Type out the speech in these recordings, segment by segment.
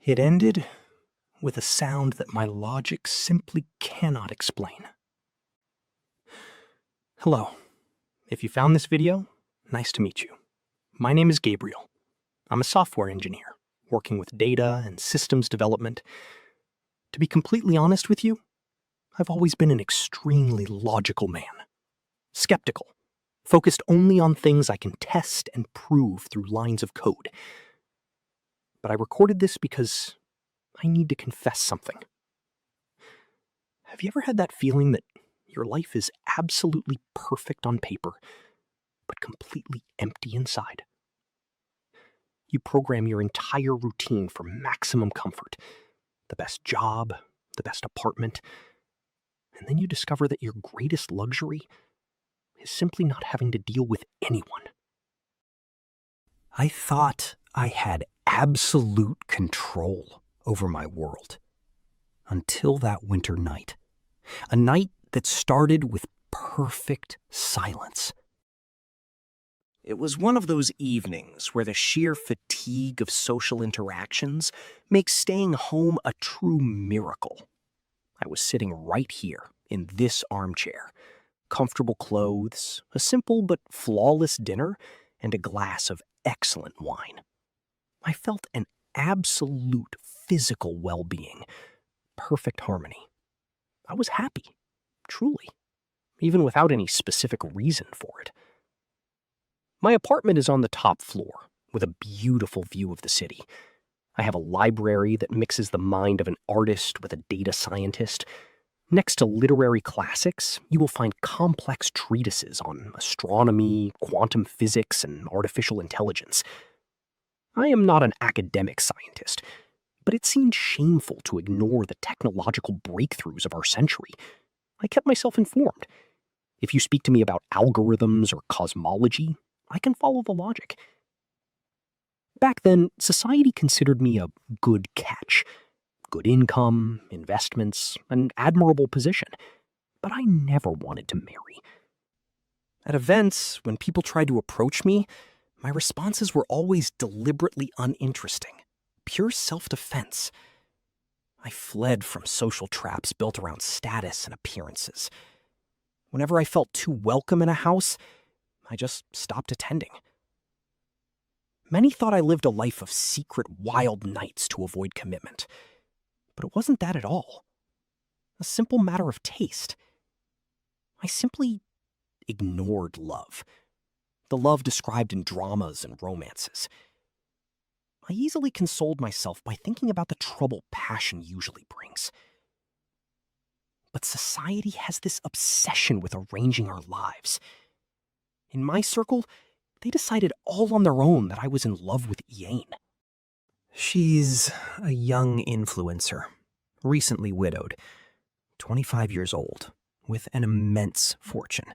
It ended with a sound that my logic simply cannot explain. Hello. If you found this video, nice to meet you. My name is Gabriel. I'm a software engineer, working with data and systems development. To be completely honest with you, I've always been an extremely logical man. Skeptical, focused only on things I can test and prove through lines of code. But I recorded this because I need to confess something. Have you ever had that feeling that your life is absolutely perfect on paper, but completely empty inside? You program your entire routine for maximum comfort, the best job, the best apartment, and then you discover that your greatest luxury is simply not having to deal with anyone. I thought I had absolute control over my world until that winter night. A night that started with perfect silence. It was one of those evenings where the sheer fatigue of social interactions makes staying home a true miracle. I was sitting right here in this armchair, comfortable clothes, a simple but flawless dinner, and a glass of excellent wine. I felt an absolute physical well-being, perfect harmony. I was happy, truly, even without any specific reason for it. My apartment is on the top floor, with a beautiful view of the city. I have a library that mixes the mind of an artist with a data scientist. Next to literary classics, you will find complex treatises on astronomy, quantum physics, and artificial intelligence. I am not an academic scientist, but it seemed shameful to ignore the technological breakthroughs of our century. I kept myself informed. If you speak to me about algorithms or cosmology, I can follow the logic. Back then, society considered me a good catch. Good income, investments, an admirable position. But I never wanted to marry. At events, when people tried to approach me, my responses were always deliberately uninteresting, pure self-defense. I fled from social traps built around status and appearances. Whenever I felt too welcome in a house, I just stopped attending. Many thought I lived a life of secret, wild nights to avoid commitment. But it wasn't that at all. A simple matter of taste. I simply ignored love. The love described in dramas and romances. I easily consoled myself by thinking about the trouble passion usually brings. But society has this obsession with arranging our lives. In my circle, they decided all on their own that I was in love with Ian. She's a young influencer, recently widowed, 25 years old, with an immense fortune.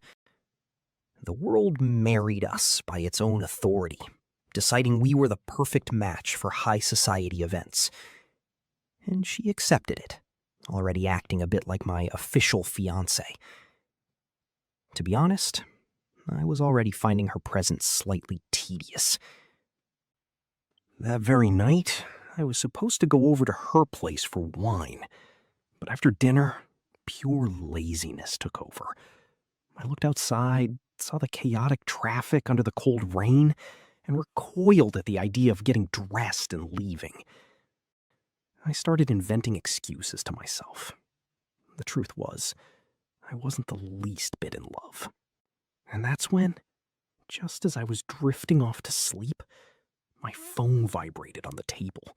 The world married us by its own authority, deciding we were the perfect match for high society events. And she accepted it, already acting a bit like my official fiancé. To be honest, I was already finding her presence slightly tedious. That very night, I was supposed to go over to her place for wine, but after dinner, pure laziness took over. I looked outside, saw the chaotic traffic under the cold rain, and recoiled at the idea of getting dressed and leaving. I started inventing excuses to myself. The truth was, I wasn't the least bit in love. And that's when, just as I was drifting off to sleep, my phone vibrated on the table.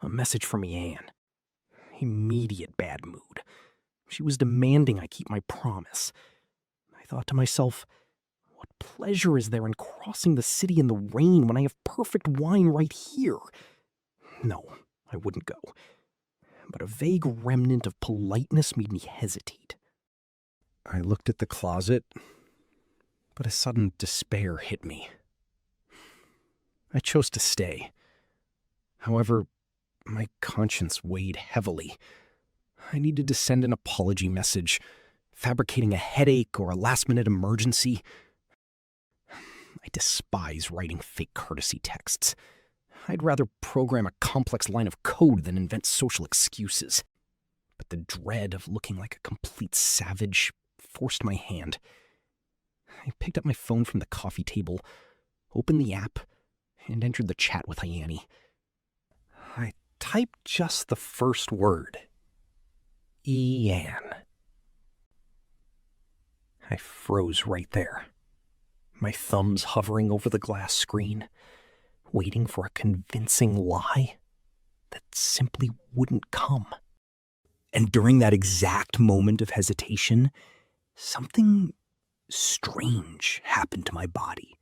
A message from Anne. Immediate bad mood. She was demanding I keep my promise. I thought to myself, what pleasure is there in crossing the city in the rain when I have perfect wine right here? No, I wouldn't go. But a vague remnant of politeness made me hesitate. I looked at the closet, but a sudden despair hit me. I chose to stay. However, my conscience weighed heavily. I needed to send an apology message, fabricating a headache or a last-minute emergency. I despise writing fake courtesy texts. I'd rather program a complex line of code than invent social excuses. But the dread of looking like a complete savage forced my hand. I picked up my phone from the coffee table, opened the app, and entered the chat with Annie. I typed just the first word. Elyon. I froze right there, my thumbs hovering over the glass screen, waiting for a convincing lie that simply wouldn't come. And during that exact moment of hesitation, something strange happened to my body.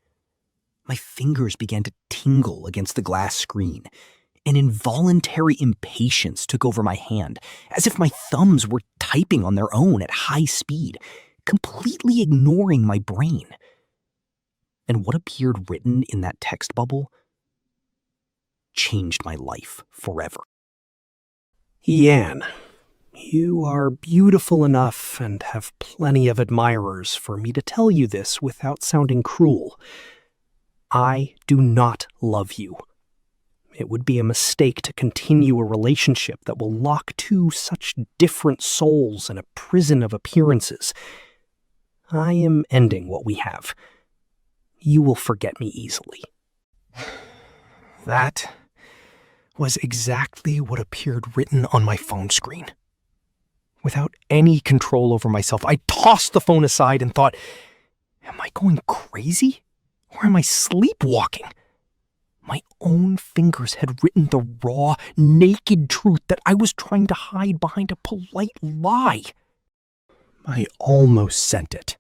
My fingers began to tingle against the glass screen. An involuntary impatience took over my hand, as if my thumbs were typing on their own at high speed, completely ignoring my brain. And what appeared written in that text bubble changed my life forever. Elyon, you are beautiful enough and have plenty of admirers for me to tell you this without sounding cruel. I do not love you. It would be a mistake to continue a relationship that will lock two such different souls in a prison of appearances. I am ending what we have. You will forget me easily. That was exactly what appeared written on my phone screen. Without any control over myself, I tossed the phone aside and thought, am I going crazy? Or am I sleepwalking? My own fingers had written the raw, naked truth that I was trying to hide behind a polite lie. I almost sent it.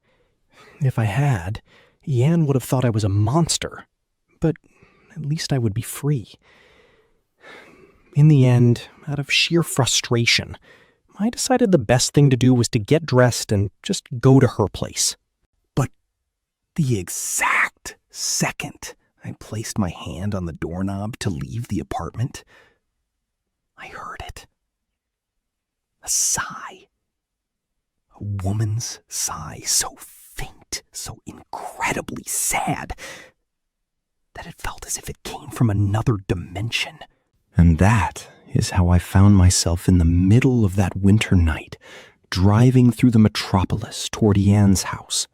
If I had, Yan would have thought I was a monster, but at least I would be free. In the end, out of sheer frustration, I decided the best thing to do was to get dressed and just go to her place. But the exact second I placed my hand on the doorknob to leave the apartment, I heard it. A sigh. A woman's sigh, so faint, so incredibly sad, that it felt as if it came from another dimension. And that is how I found myself in the middle of that winter night, driving through the metropolis toward Yan's house.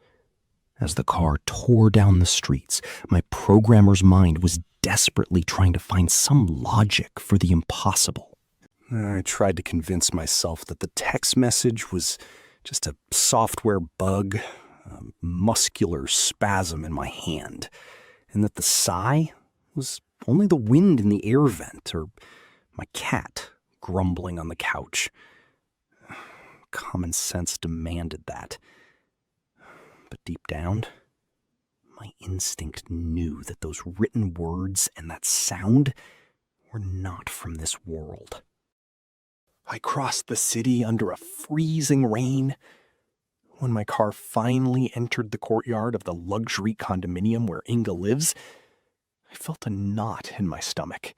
As the car tore down the streets, my programmer's mind was desperately trying to find some logic for the impossible. I tried to convince myself that the text message was just a software bug, a muscular spasm in my hand, and that the sigh was only the wind in the air vent or my cat grumbling on the couch. Common sense demanded that. But deep down, my instinct knew that those written words and that sound were not from this world. I crossed the city under a freezing rain. When my car finally entered the courtyard of the luxury condominium where Inga lives, I felt a knot in my stomach.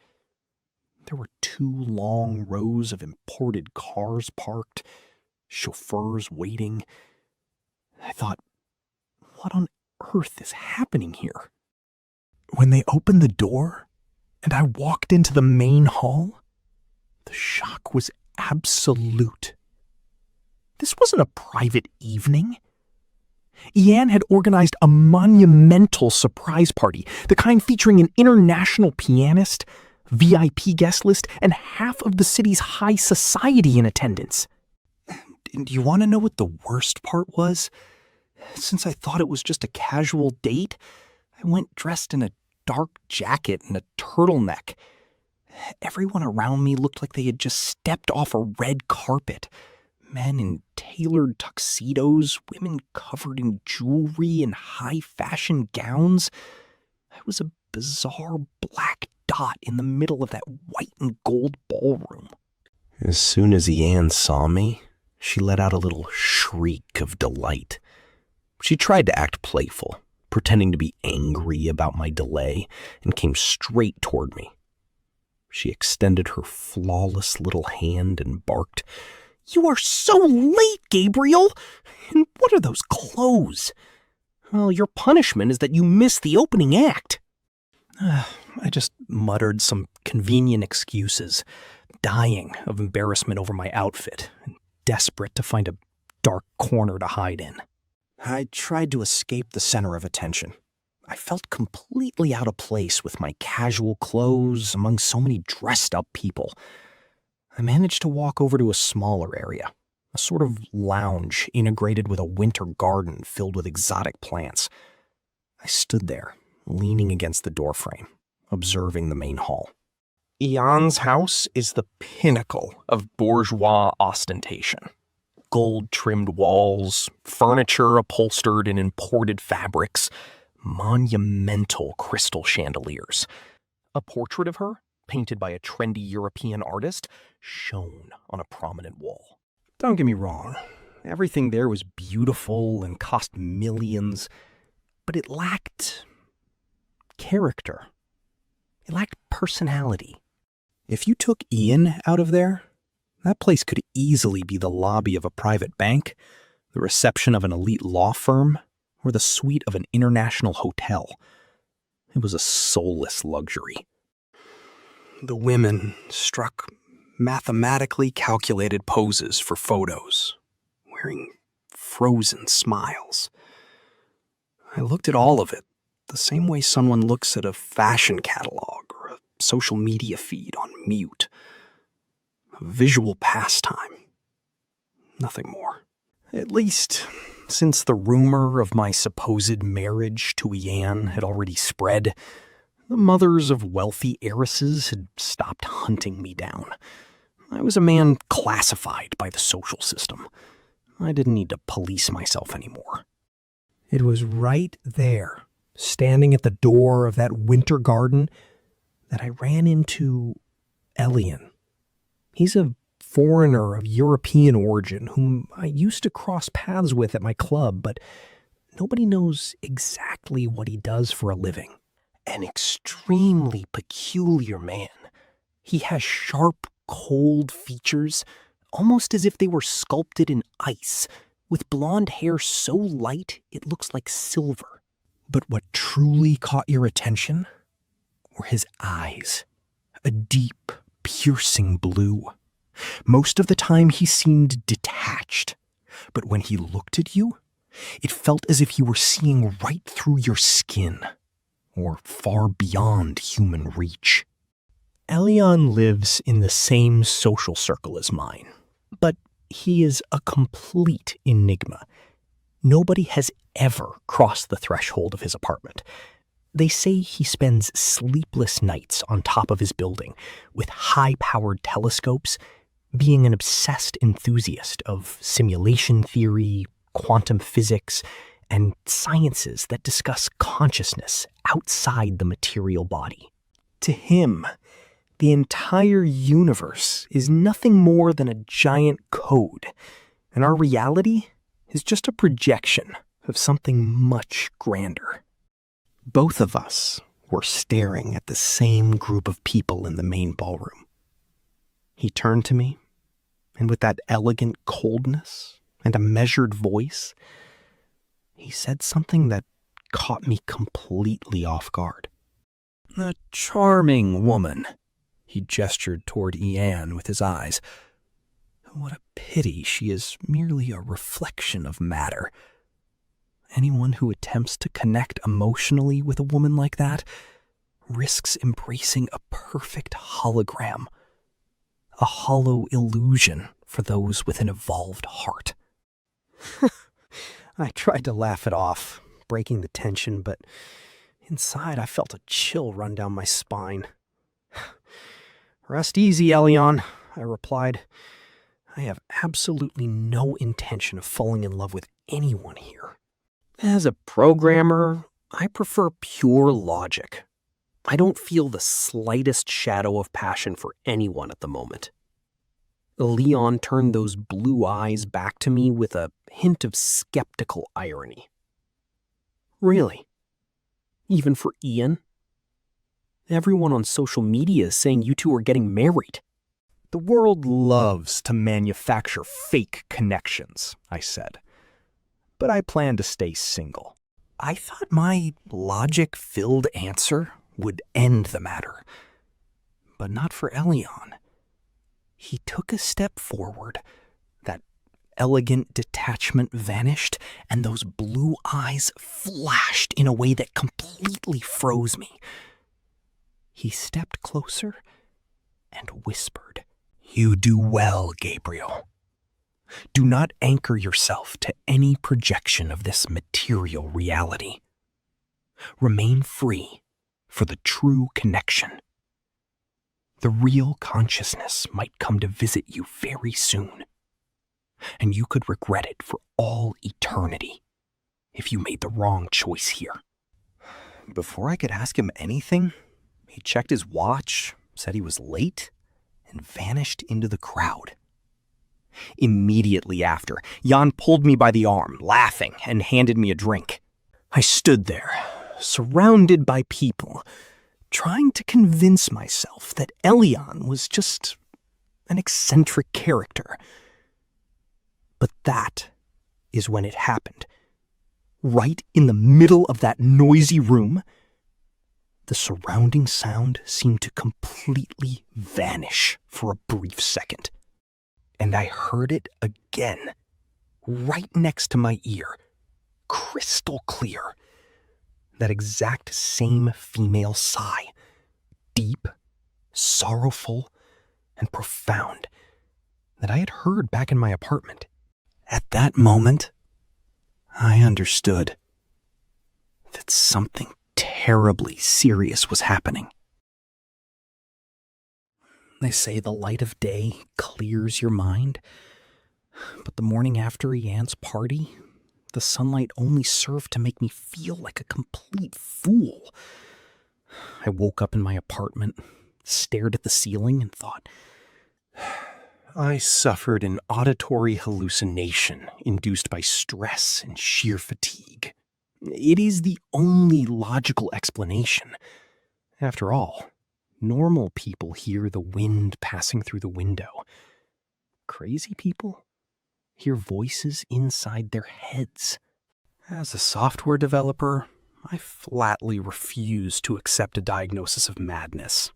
There were 2 long rows of imported cars parked, chauffeurs waiting. I thought, what on earth is happening here? When they opened the door and I walked into the main hall, the shock was absolute. This wasn't a private evening. Yan had organized a monumental surprise party, the kind featuring an international pianist, VIP guest list, and half of the city's high society in attendance. Do you want to know what the worst part was? Since I thought it was just a casual date, I went dressed in a dark jacket and a turtleneck. Everyone around me looked like they had just stepped off a red carpet. Men in tailored tuxedos, women covered in jewelry and high-fashion gowns. I was a bizarre black dot in the middle of that white and gold ballroom. As soon as Yan saw me, she let out a little shriek of delight. She tried to act playful, pretending to be angry about my delay, and came straight toward me. She extended her flawless little hand and barked, "You are so late, Gabriel! And what are those clothes? Well, your punishment is that you missed the opening act." I just muttered some convenient excuses, dying of embarrassment over my outfit and desperate to find a dark corner to hide in. I tried to escape the center of attention. I felt completely out of place with my casual clothes among so many dressed-up people. I managed to walk over to a smaller area, a sort of lounge integrated with a winter garden filled with exotic plants. I stood there, leaning against the doorframe, observing the main hall. Elyon's house is the pinnacle of bourgeois ostentation. Gold-trimmed walls, furniture upholstered in imported fabrics, monumental crystal chandeliers. A portrait of her, painted by a trendy European artist, shone on a prominent wall. Don't get me wrong, everything there was beautiful and cost millions, but it lacked character. It lacked personality. If you took Ian out of there, that place could easily be the lobby of a private bank, the reception of an elite law firm, or the suite of an international hotel. It was a soulless luxury. The women struck mathematically calculated poses for photos, wearing frozen smiles. I looked at all of it the same way someone looks at a fashion catalog or a social media feed on mute. A visual pastime. Nothing more. At least, since the rumor of my supposed marriage to Elyon had already spread, the mothers of wealthy heiresses had stopped hunting me down. I was a man classified by the social system. I didn't need to police myself anymore. It was right there, standing at the door of that winter garden, that I ran into Elyon. He's a foreigner of European origin whom I used to cross paths with at my club, but nobody knows exactly what he does for a living. An extremely peculiar man. He has sharp, cold features, almost as if they were sculpted in ice, with blonde hair so light it looks like silver. But what truly caught your attention were his eyes, a deep, piercing blue. Most of the time he seemed detached, but when he looked at you, it felt as if he were seeing right through your skin, or far beyond human reach. Elyon lives in the same social circle as mine, but he is a complete enigma. Nobody has ever crossed the threshold of his apartment. They say he spends sleepless nights on top of his building with high-powered telescopes, being an obsessed enthusiast of simulation theory, quantum physics, and sciences that discuss consciousness outside the material body. To him, the entire universe is nothing more than a giant code, and our reality is just a projection of something much grander. Both of us were staring at the same group of people in the main ballroom. He turned to me, and with that elegant coldness and a measured voice, he said something that caught me completely off guard. "A charming woman," he gestured toward Elyon with his eyes. "What a pity she is merely a reflection of matter. Anyone who attempts to connect emotionally with a woman like that risks embracing a perfect hologram, a hollow illusion for those with an evolved heart." I tried to laugh it off, breaking the tension, but inside I felt a chill run down my spine. "Rest easy, Elyon," I replied. "I have absolutely no intention of falling in love with anyone here. As a programmer, I prefer pure logic. I don't feel the slightest shadow of passion for anyone at the moment." Elyon turned those blue eyes back to me with a hint of skeptical irony. "Really? Even for Ian? Everyone on social media is saying you two are getting married." "The world loves to manufacture fake connections," I said. "But I plan to stay single." I thought my logic-filled answer would end the matter. But not for Elyon. He took a step forward. That elegant detachment vanished, and those blue eyes flashed in a way that completely froze me. He stepped closer and whispered, "You do well, Gabriel. Do not anchor yourself to any projection of this material reality. Remain free for the true connection. The real consciousness might come to visit you very soon, and you could regret it for all eternity if you made the wrong choice here." Before I could ask him anything, he checked his watch, said he was late, and vanished into the crowd. Immediately after, Jan pulled me by the arm, laughing, and handed me a drink. I stood there, surrounded by people, trying to convince myself that Elyon was just an eccentric character. But that is when it happened. Right in the middle of that noisy room, the surrounding sound seemed to completely vanish for a brief second. And I heard it again, right next to my ear, crystal clear. That exact same female sigh, deep, sorrowful, and profound, that I had heard back in my apartment. At that moment, I understood that something terribly serious was happening. They say the light of day clears your mind, but the morning after Jan's party, the sunlight only served to make me feel like a complete fool. I woke up in my apartment, stared at the ceiling, and thought, I suffered an auditory hallucination induced by stress and sheer fatigue. It is the only logical explanation. After all, normal people hear the wind passing through the window. Crazy people hear voices inside their heads. As a software developer, I flatly refused to accept a diagnosis of madness.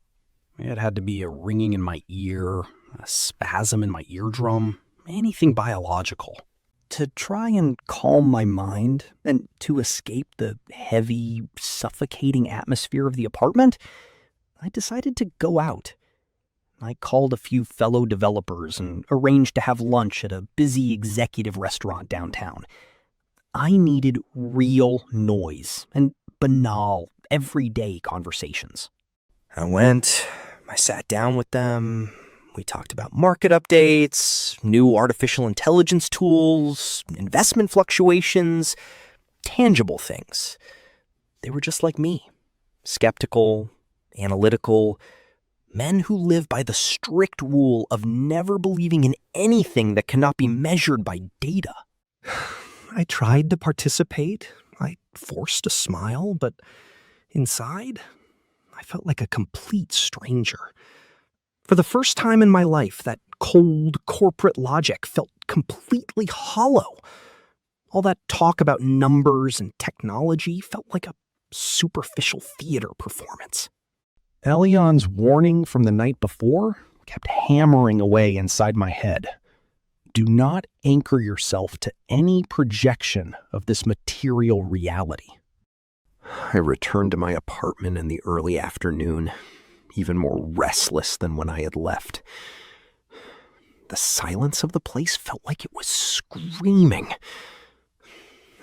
It had to be a ringing in my ear, a spasm in my eardrum, anything biological. To try and calm my mind and to escape the heavy, suffocating atmosphere of the apartment, I decided to go out. I called a few fellow developers and arranged to have lunch at a busy executive restaurant downtown. I needed real noise and banal, everyday conversations. I sat down with them. We talked about market updates, new artificial intelligence tools, investment fluctuations, tangible things. They were just like me, skeptical, analytical, men who live by the strict rule of never believing in anything that cannot be measured by data. I tried to participate. I forced a smile, but inside, I felt like a complete stranger. For the first time in my life, that cold corporate logic felt completely hollow. All that talk about numbers and technology felt like a superficial theater performance. Elyon's warning from the night before kept hammering away inside my head. Do not anchor yourself to any projection of this material reality. I returned to my apartment in the early afternoon, even more restless than when I had left. The silence of the place felt like it was screaming.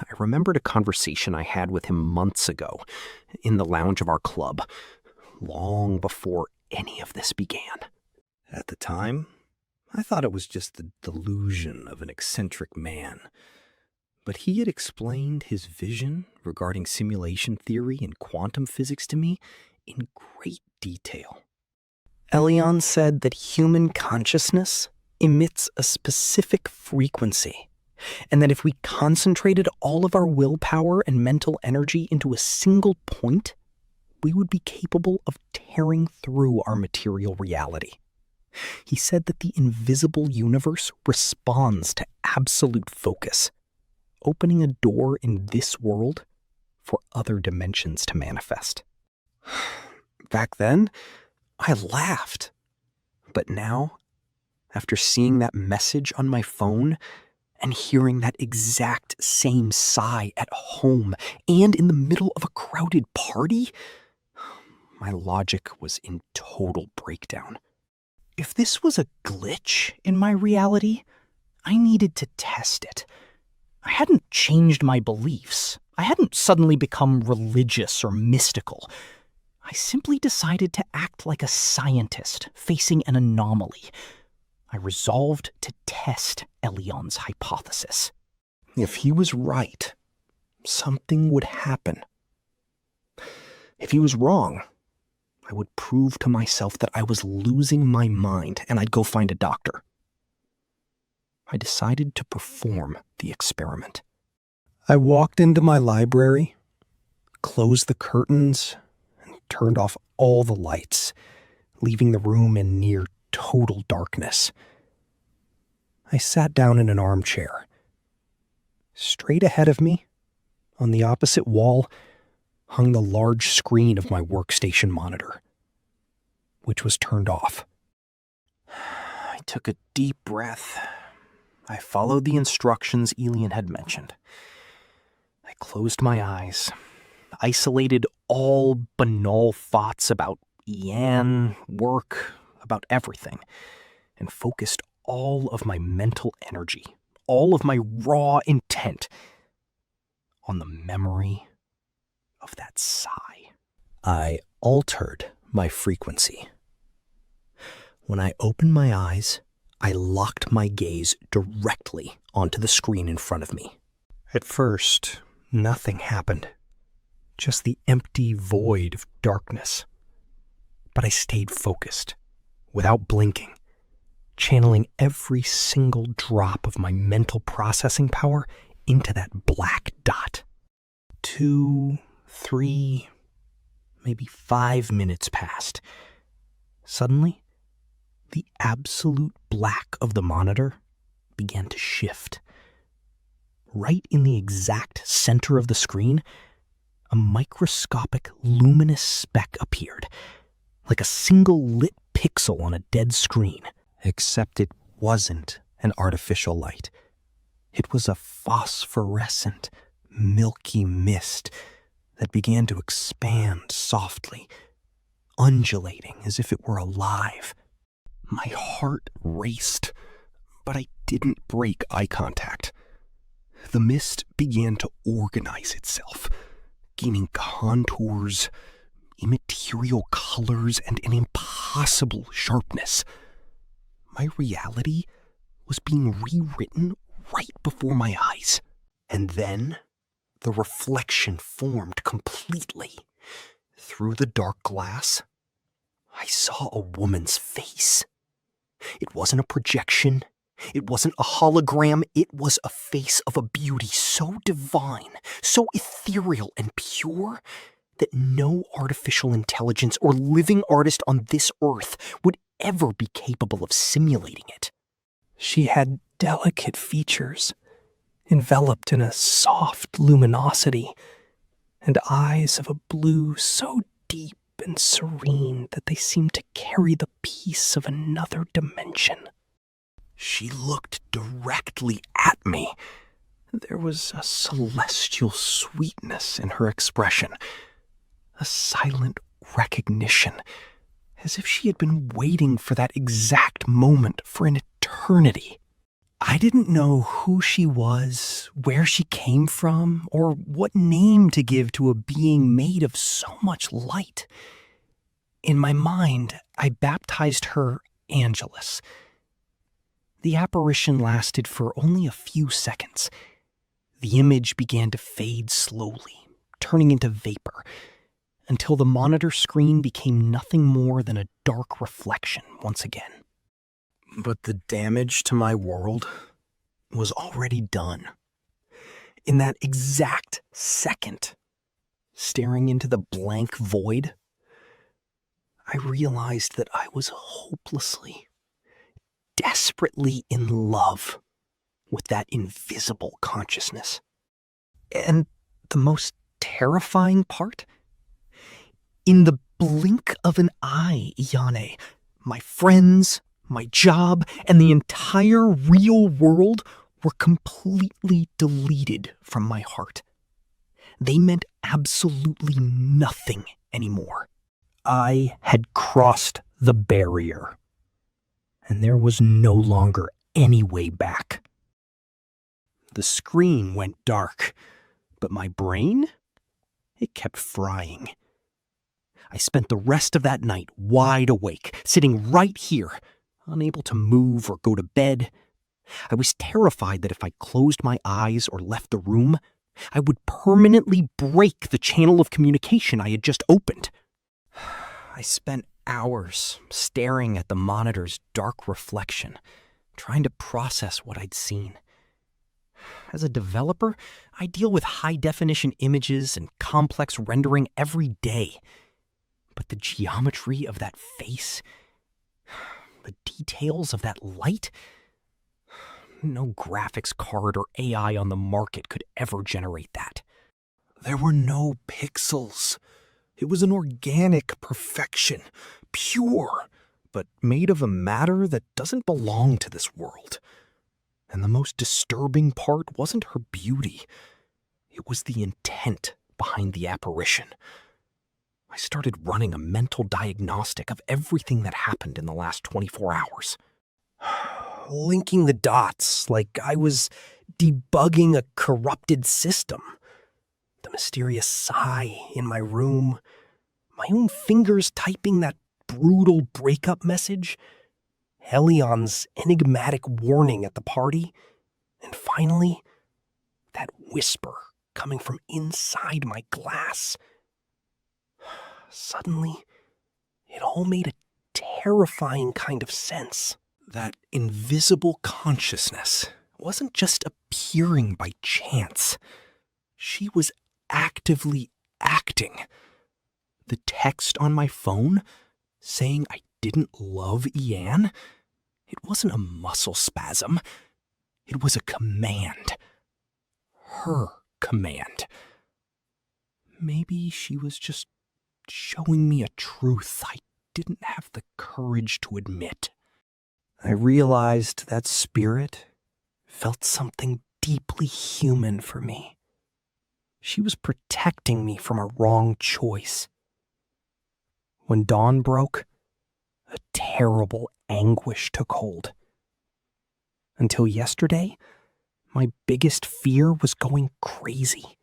I remembered a conversation I had with him months ago in the lounge of our club, long before any of this began. At the time, I thought it was just the delusion of an eccentric man. But he had explained his vision regarding simulation theory and quantum physics to me in great detail. Elyon said that human consciousness emits a specific frequency, and that if we concentrated all of our willpower and mental energy into a single point, we would be capable of tearing through our material reality. He said that the invisible universe responds to absolute focus, opening a door in this world for other dimensions to manifest. Back then, I laughed. But now, after seeing that message on my phone and hearing that exact same sigh at home and in the middle of a crowded party, my logic was in total breakdown. If this was a glitch in my reality, I needed to test it. I hadn't changed my beliefs. I hadn't suddenly become religious or mystical. I simply decided to act like a scientist facing an anomaly. I resolved to test Elyon's hypothesis. If he was right, something would happen. If he was wrong, I would prove to myself that I was losing my mind and I'd go find a doctor. I decided to perform the experiment. I walked into my library, closed the curtains, and turned off all the lights, leaving the room in near total darkness. I sat down in an armchair. Straight ahead of me, on the opposite wall, hung the large screen of my workstation monitor, which was turned off. I took a deep breath. I followed the instructions Elyon had mentioned. I closed my eyes, isolated all banal thoughts about Ian, work, about everything, and focused all of my mental energy, all of my raw intent on the memory of that sigh. I altered my frequency. When I opened my eyes, I locked my gaze directly onto the screen in front of me. At first, nothing happened, just the empty void of darkness. But I stayed focused, without blinking, channeling every single drop of my mental processing power into that black dot. 2, 3, maybe 5 minutes passed. Suddenly, the absolute black of the monitor began to shift. Right in the exact center of the screen, a microscopic luminous speck appeared, like a single lit pixel on a dead screen. Except it wasn't an artificial light. It was a phosphorescent, milky mist that began to expand softly, undulating as if it were alive. My heart raced, but I didn't break eye contact. The mist began to organize itself, gaining contours, immaterial colors, and an impossible sharpness. My reality was being rewritten right before my eyes. And then the reflection formed completely. Through the dark glass, I saw a woman's face. It wasn't a projection. It wasn't a hologram. It was a face of a beauty so divine, so ethereal and pure that no artificial intelligence or living artist on this earth would ever be capable of simulating it. She had delicate features, enveloped in a soft luminosity, and eyes of a blue so deep and serene that they seemed to carry the peace of another dimension. She looked directly at me. There was a celestial sweetness in her expression, a silent recognition, as if she had been waiting for that exact moment for an eternity. I didn't know who she was, where she came from, or what name to give to a being made of so much light. In my mind, I baptized her Angelis. The apparition lasted for only a few seconds. The image began to fade slowly, turning into vapor, until the monitor screen became nothing more than a dark reflection once again. But the damage to my world was already done. In that exact second, staring into the blank void, I realized that I was hopelessly, desperately in love with that invisible consciousness. And the most terrifying part? In the blink of an eye, Yane. My friends, my job, and the entire real world were completely deleted from my heart. They meant absolutely nothing anymore. I had crossed the barrier, and there was no longer any way back. The screen went dark, but my brain, it kept frying. I spent the rest of that night wide awake, sitting right here, unable to move or go to bed. I was terrified that if I closed my eyes or left the room, I would permanently break the channel of communication I had just opened. I spent hours staring at the monitor's dark reflection, trying to process what I'd seen. As a developer, I deal with high-definition images and complex rendering every day. But the geometry of that face, the details of that light, no graphics card or AI on the market could ever generate that. There were no pixels. It was an organic perfection, pure, but made of a matter that doesn't belong to this world. And the most disturbing part wasn't her beauty. It was the intent behind the apparition. I started running a mental diagnostic of everything that happened in the last 24 hours. Linking the dots like I was debugging a corrupted system. The mysterious sigh in my room, my own fingers typing that brutal breakup message, Elyon's enigmatic warning at the party, and finally, that whisper coming from inside my glass. Suddenly, it all made a terrifying kind of sense. That invisible consciousness wasn't just appearing by chance. She was actively acting. The text on my phone saying I didn't love Ian, it wasn't a muscle spasm. It was a command. Her command. Maybe she was just showing me a truth I didn't have the courage to admit. I realized that spirit felt something deeply human for me. She was protecting me from a wrong choice. When dawn broke, a terrible anguish took hold. Until yesterday, my biggest fear was going crazy.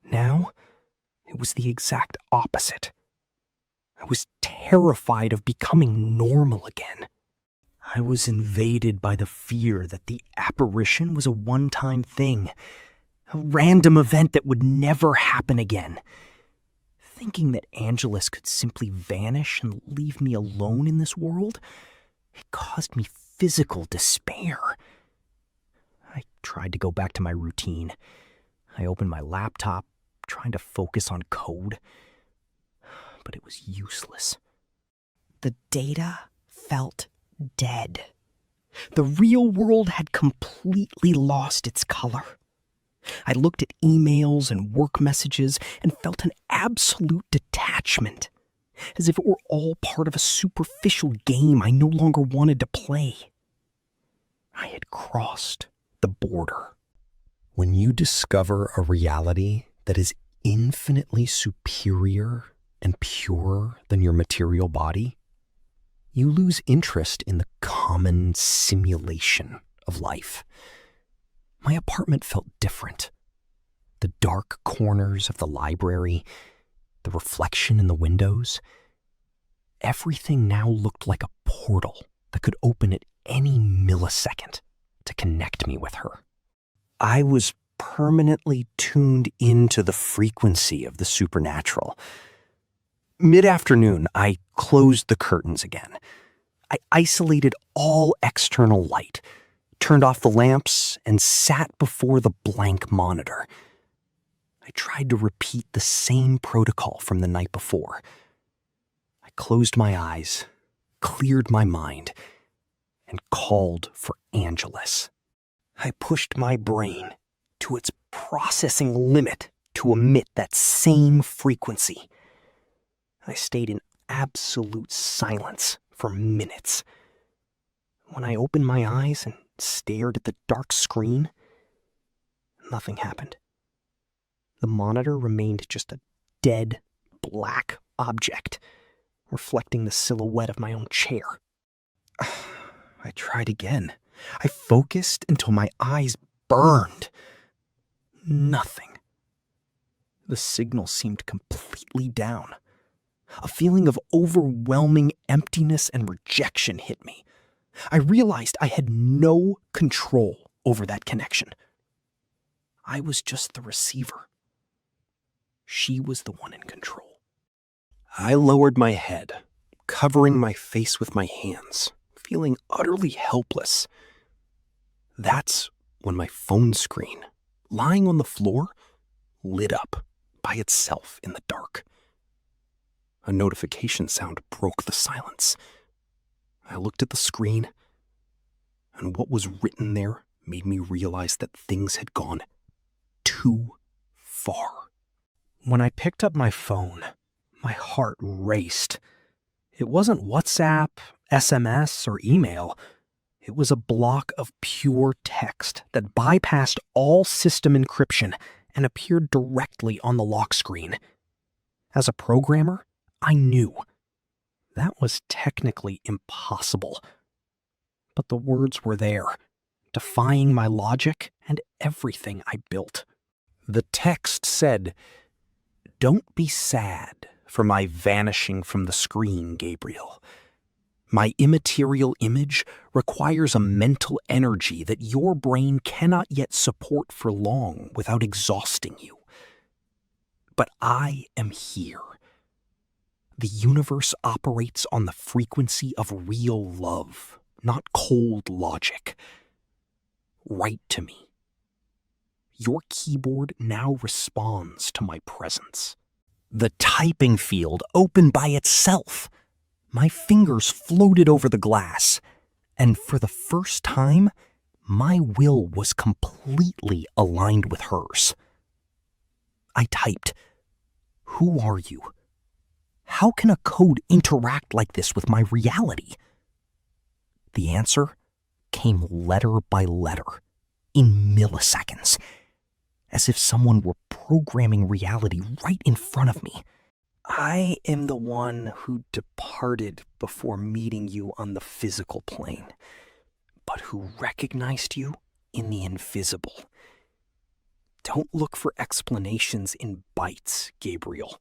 Now, it was the exact opposite. I was terrified of becoming normal again. I was invaded by the fear that the apparition was a one-time thing, a random event that would never happen again. Thinking that Angelis could simply vanish and leave me alone in this world, it caused me physical despair. I tried to go back to my routine. I opened my laptop, trying to focus on code, but it was useless. The data felt dead. The real world had completely lost its color. I looked at emails and work messages and felt an absolute detachment, as if it were all part of a superficial game I no longer wanted to play. I had crossed the border. When you discover a reality that is infinitely superior and purer than your material body, you lose interest in the common simulation of life. My apartment felt different. The dark corners of the library, the reflection in the windows, everything now looked like a portal that could open at any millisecond to connect me with her. I was permanently tuned into the frequency of the supernatural. Mid-afternoon, I closed the curtains again. I isolated all external light, turned off the lamps, and sat before the blank monitor. I tried to repeat the same protocol from the night before. I closed my eyes, cleared my mind, and called for Angelis. I pushed my brain to its processing limit to emit that same frequency. I stayed in absolute silence for minutes. When I opened my eyes and stared at the dark screen, nothing happened. The monitor remained just a dead, black object, reflecting the silhouette of my own chair. I tried again. I focused until my eyes burned. Nothing. The signal seemed completely down. A feeling of overwhelming emptiness and rejection hit me. I realized I had no control over that connection. I was just the receiver. She was the one in control. I lowered my head, covering my face with my hands, feeling utterly helpless. That's when my phone screen, lying on the floor, lit up by itself in the dark. A notification sound broke the silence. I looked at the screen, and what was written there made me realize that things had gone too far. When I picked up my phone, my heart raced. It wasn't WhatsApp, SMS, or email. It was a block of pure text that bypassed all system encryption and appeared directly on the lock screen. As a programmer, I knew that was technically impossible. But the words were there, defying my logic and everything I built. The text said, "Don't be sad for my vanishing from the screen, Gabriel. My immaterial image requires a mental energy that your brain cannot yet support for long without exhausting you. But I am here. The universe operates on the frequency of real love, not cold logic. Write to me. Your keyboard now responds to my presence." The typing field opened by itself. My fingers floated over the glass, and for the first time, my will was completely aligned with hers. I typed, "Who are you? How can a code interact like this with my reality?" The answer came letter by letter, in milliseconds, as if someone were programming reality right in front of me. "I am the one who departed before meeting you on the physical plane, but who recognized you in the invisible. Don't look for explanations in bytes, Gabriel.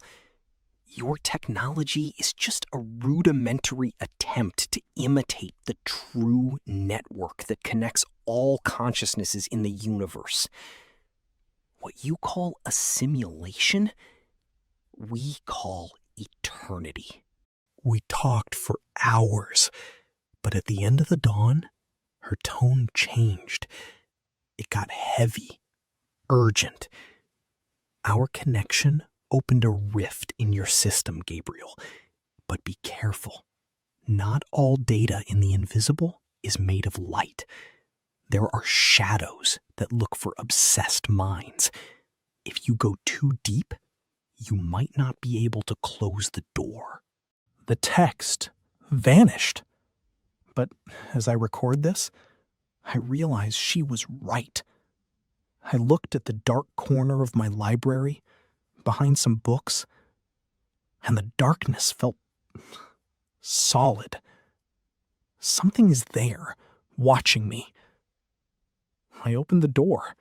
Your technology is just a rudimentary attempt to imitate the true network that connects all consciousnesses in the universe. What you call a simulation, we call eternity." We talked for hours, but at the end of the dawn, her tone changed. It got heavy, urgent. "Our connection opened a rift in your system, Gabriel. But be careful. Not all data in the invisible is made of light. There are shadows that look for obsessed minds. If you go too deep, you might not be able to close the door." The text vanished. But as I record this, I realize she was right. I looked at the dark corner of my library, behind some books, and the darkness felt solid. Something is there, watching me. I opened the door,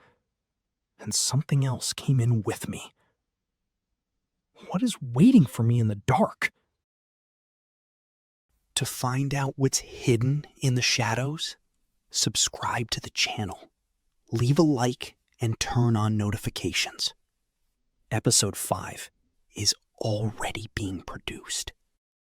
and something else came in with me. What is waiting for me in the dark? To find out what's hidden in the shadows, subscribe to the channel, leave a like, and turn on notifications. Episode 5 is already being produced.